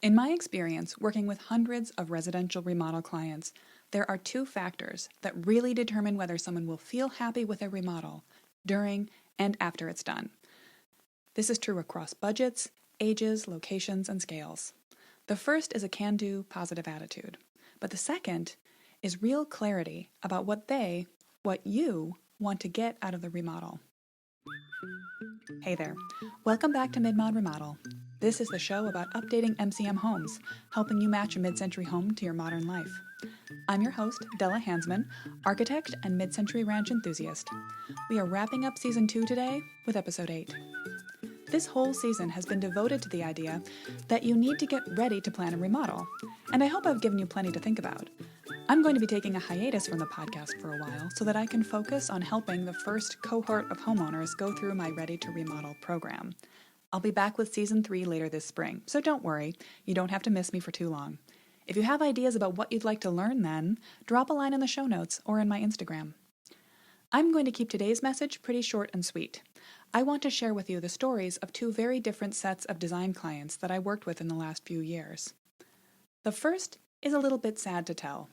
In my experience, working with hundreds of residential remodel clients, there are two factors that really determine whether someone will feel happy with a remodel during and after it's done. This is true across budgets, ages, locations, and scales. The first is a can-do, positive attitude, but the second is real clarity about what you want to get out of the remodel. Hey there, welcome back to Mid-Mod Remodel. This is the show about updating MCM homes, helping you match a mid-century home to your modern life. I'm your host, Della Hansman, architect and mid-century ranch enthusiast. We are wrapping up Season 2 today with Episode 8. This whole season has been devoted to the idea that you need to get ready to plan a remodel, and I hope I've given you plenty to think about. I'm going to be taking a hiatus from the podcast for a while so that I can focus on helping the first cohort of homeowners go through my Ready to Remodel program. I'll be back with Season 3 later this spring, so don't worry, you don't have to miss me for too long. If you have ideas about what you'd like to learn then, drop a line in the show notes or in my Instagram. I'm going to keep today's message pretty short and sweet. I want to share with you the stories of two very different sets of design clients that I worked with in the last few years. The first is a little bit sad to tell.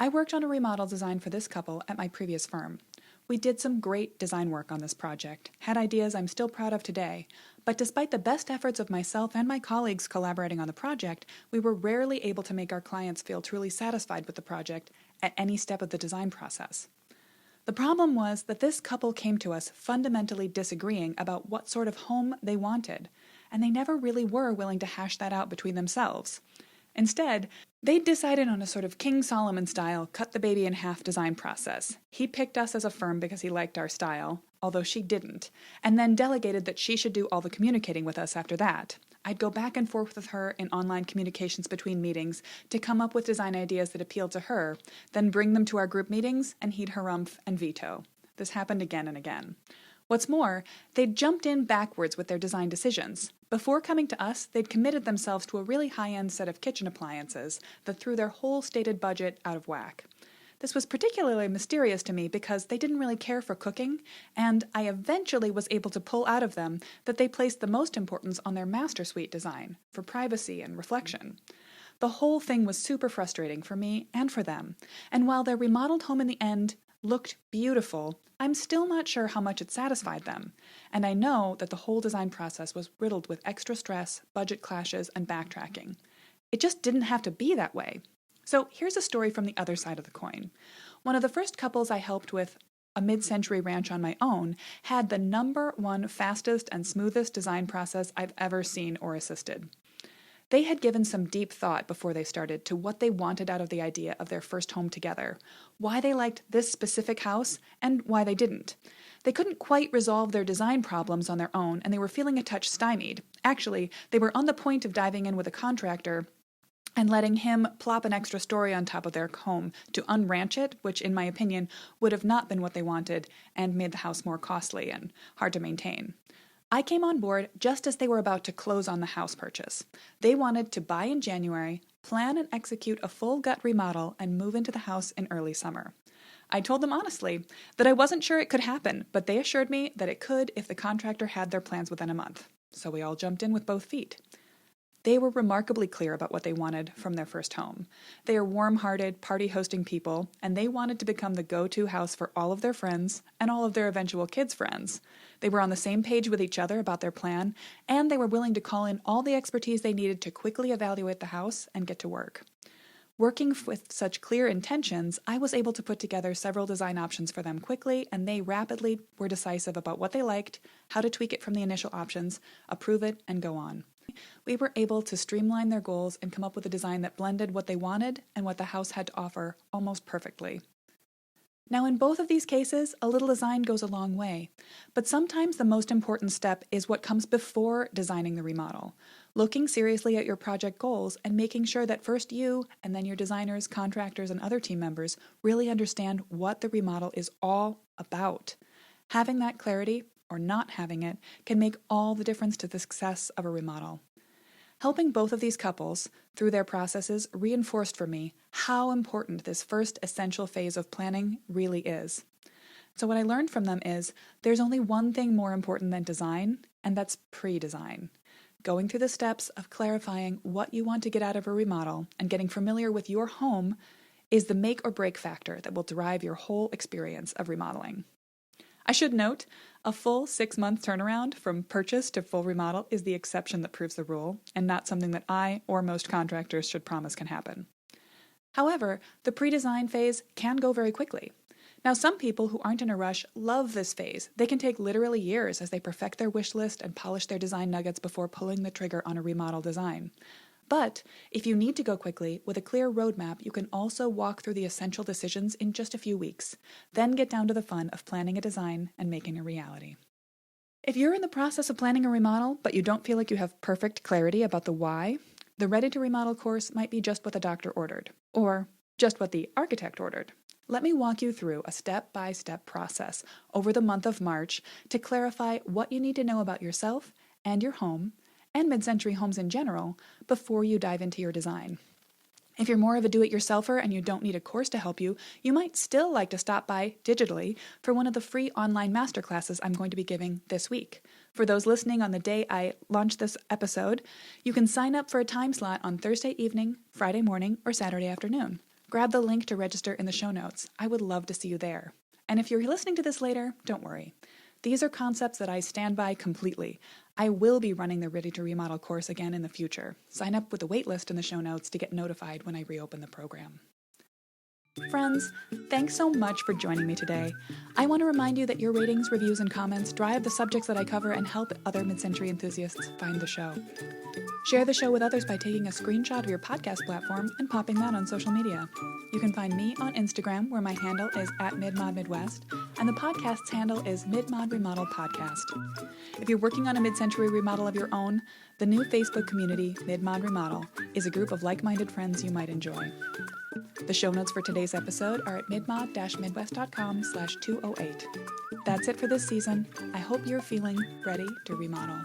I worked on a remodel design for this couple at my previous firm. We did some great design work on this project, had ideas I'm still proud of today, but despite the best efforts of myself and my colleagues collaborating on the project, we were rarely able to make our clients feel truly satisfied with the project at any step of the design process. The problem was that this couple came to us fundamentally disagreeing about what sort of home they wanted, and they never really were willing to hash that out between themselves. Instead, they decided on a sort of King Solomon-style cut-the-baby-in-half design process. He picked us as a firm because he liked our style, although she didn't, and then delegated that she should do all the communicating with us after that. I'd go back and forth with her in online communications between meetings to come up with design ideas that appealed to her, then bring them to our group meetings, and he'd harumph and veto. This happened again and again. What's more, they'd jumped in backwards with their design decisions. Before coming to us, they'd committed themselves to a really high-end set of kitchen appliances that threw their whole stated budget out of whack. This was particularly mysterious to me because they didn't really care for cooking, and I eventually was able to pull out of them that they placed the most importance on their master suite design, for privacy and reflection. The whole thing was super frustrating for me and for them, and while their remodeled home in the end looked beautiful, I'm still not sure how much it satisfied them, and I know that the whole design process was riddled with extra stress, budget clashes, and backtracking. It just didn't have to be that way. So here's a story from the other side of the coin. One of the first couples I helped with a mid-century ranch on my own had the #1 fastest and smoothest design process I've ever seen or assisted. They had given some deep thought before they started to what they wanted out of the idea of their first home together, why they liked this specific house, and why they didn't. They couldn't quite resolve their design problems on their own, and they were feeling a touch stymied. Actually, they were on the point of diving in with a contractor and letting him plop an extra story on top of their home to unranch it, which in my opinion would have not been what they wanted and made the house more costly and hard to maintain. I came on board just as they were about to close on the house purchase. They wanted to buy in January, plan and execute a full gut remodel, and move into the house in early summer. I told them honestly that I wasn't sure it could happen, but they assured me that it could if the contractor had their plans within a month. So we all jumped in with both feet. They were remarkably clear about what they wanted from their first home. They are warm-hearted, party-hosting people, and they wanted to become the go-to house for all of their friends and all of their eventual kids' friends. They were on the same page with each other about their plan, and they were willing to call in all the expertise they needed to quickly evaluate the house and get to work. Working with such clear intentions, I was able to put together several design options for them quickly, and they rapidly were decisive about what they liked, how to tweak it from the initial options, approve it, and go on. We were able to streamline their goals and come up with a design that blended what they wanted and what the house had to offer almost perfectly. Now, in both of these cases, a little design goes a long way, but sometimes the most important step is what comes before designing the remodel. Looking seriously at your project goals and making sure that first you and then your designers, contractors, and other team members really understand what the remodel is all about. Having that clarity, or not having it, can make all the difference to the success of a remodel. Helping both of these couples through their processes reinforced for me how important this first essential phase of planning really is. So what I learned from them is there's only one thing more important than design, and that's pre-design. Going through the steps of clarifying what you want to get out of a remodel and getting familiar with your home is the make or break factor that will drive your whole experience of remodeling. I should note, a full 6-month turnaround from purchase to full remodel is the exception that proves the rule, and not something that I or most contractors should promise can happen. However, the pre-design phase can go very quickly. Now, some people who aren't in a rush love this phase. They can take literally years as they perfect their wish list and polish their design nuggets before pulling the trigger on a remodel design. But if you need to go quickly, with a clear roadmap, you can also walk through the essential decisions in just a few weeks, then get down to the fun of planning a design and making a reality. If you're in the process of planning a remodel, but you don't feel like you have perfect clarity about the why, the Ready to Remodel course might be just what the doctor ordered, or just what the architect ordered. Let me walk you through a step-by-step process over the month of March to clarify what you need to know about yourself and your home, and mid-century homes in general, before you dive into your design. If you're more of a do-it-yourselfer and you don't need a course to help you, you might still like to stop by digitally for one of the free online masterclasses I'm going to be giving this week. For those listening on the day I launch this episode, you can sign up for a time slot on Thursday evening, Friday morning, or Saturday afternoon. Grab the link to register in the show notes. I would love to see you there. And if you're listening to this later, don't worry. These are concepts that I stand by completely. I will be running the Ready to Remodel course again in the future. Sign up with the waitlist in the show notes to get notified when I reopen the program. Friends, thanks so much for joining me today. I want to remind you that your ratings, reviews, and comments drive the subjects that I cover and help other mid-century enthusiasts find the show. Share the show with others by taking a screenshot of your podcast platform and popping that on social media. You can find me on Instagram, where my handle is @MidModMidwest, and the podcast's handle is Midmod Remodel Podcast. If you're working on a mid-century remodel of your own, the new Facebook community, Midmod Remodel, is a group of like-minded friends you might enjoy. The show notes for today's episode are at midmod-midwest.com/208. That's it for this season. I hope you're feeling ready to remodel.